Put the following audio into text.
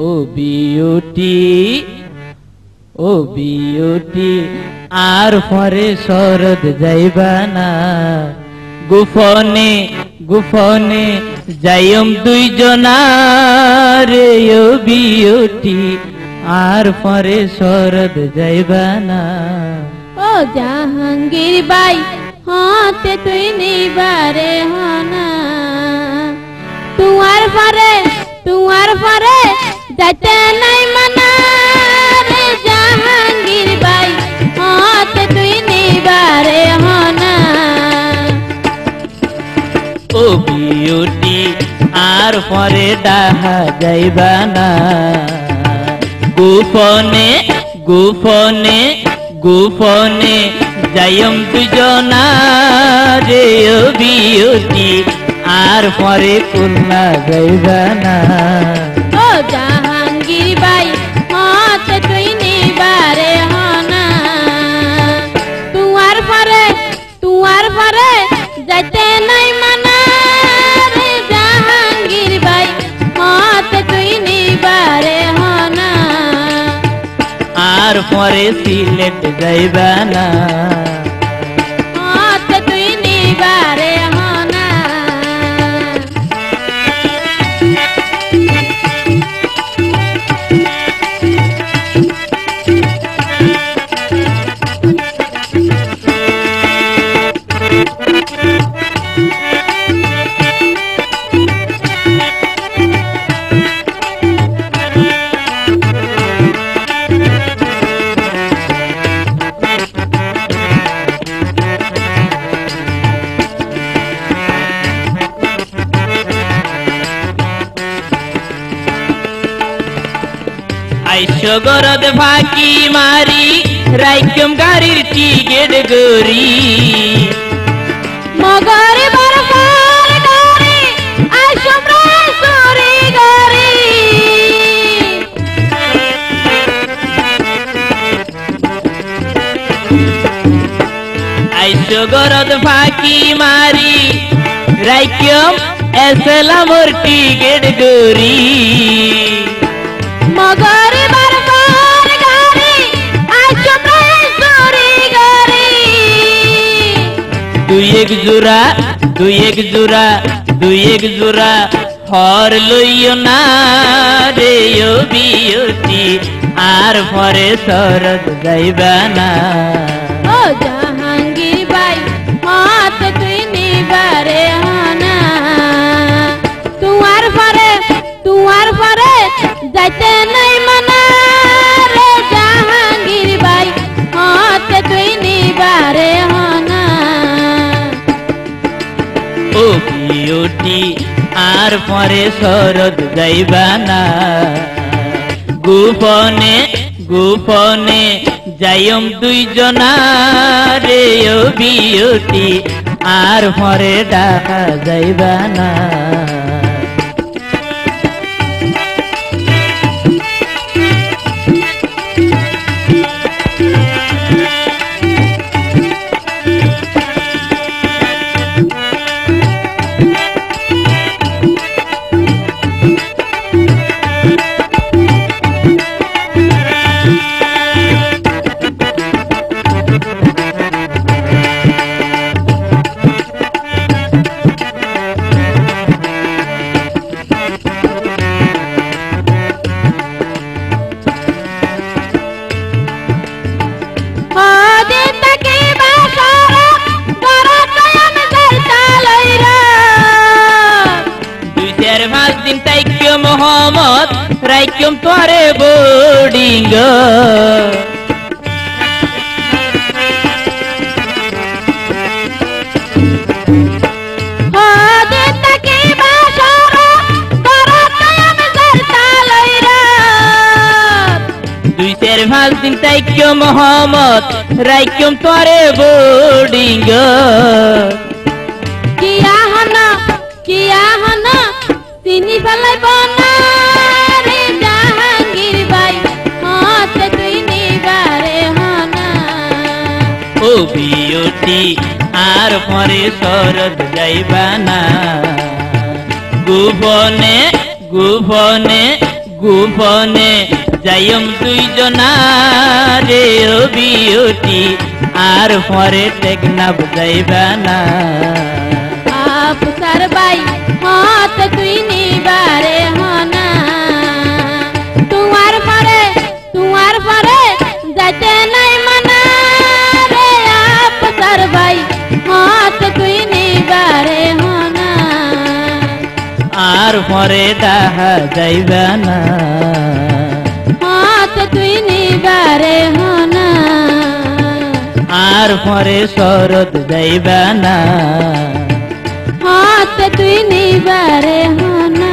ও beauty আর পরে শরৎ যাইবা না গুফনে যাইম দুইজনা রে ও বিউটি আর পরে শরৎ যাইবা না ও জাহাঙ্গীর ভাই হাতে তুই নিবারে হনা তোমার পরে যাইতে নাই মানা রে জাহাঙ্গীর ভাই হাতে তুই নিবারে হনা ও বিউটি আর পরে ডাহা যাইবা না গুফনে যাইম দুজনা রে ও বিউটি আর পরে কুল্লা যাইবা না ও জাহাঙ্গীর ভাই হাতে তুই নিবারে হনা তোমার পরে যাইতে নাই মানা রে জাহাঙ্গীর ভাই হাতে তুই নিবারে হনা আর পরে সিলেট যাইবা না হাতে তুই নিবারে হনা আইসো গরদ ফাঁকি মারি রাইকম গাড়ির টিকেট গরি মগরে বরফার গাড়ি আইসো প্রাসরি গাড়ি আইসো গরদ ফাঁকি মারি রাইকম এসলামর টিকেট গরি মগরে বরফার গাড়ি আইসো প্রাসরি গাড়ি দুই এক জোড়া হর লইও না রে ও বিউটি আর পরে শরৎ যাইবা না ও জাহাঙ্গীর ভাই হাতে তুই নিবারে হনা তোমার পরে যাইতে নাই মানা রে জাহাঙ্গীর ভাই হাতে তুই নিবারে হনা ও বিউটি আর পরে শরৎ যাইবা না গুফনে যাইম দুইজনা রে ও বিউটি আর পরে ডাকা যাইবা না মোহাম্মদ রাইকম তোরে বোর্ডিং দুই চার পাঁচ দিন তাইক্য মোহাম্মদ রাইকম তোরে বোর্ডিং কিয়া হনা চিনি ফেলাই বনা রে জাহাঙ্গীর ভাই হাতে তুই নিবারে হনা ও বিউটি আর পরে শরৎ যাইবা না গুফনে গোপনে যাইম দুইজনা রে ও বিউটি আর পরে টেকনাফ যাইবা না আফসার ভাই হাত তুই নিবারে হনা তোমার পরে যাইতে নাই মানা রে আফসার ভাই হাত তুই নিবারে হনা আর পরে ডাহা যাইবা না হাত তুই নিবারে হনা আর পরে শরৎ যাইবা না হাত তুই নিবারে হনা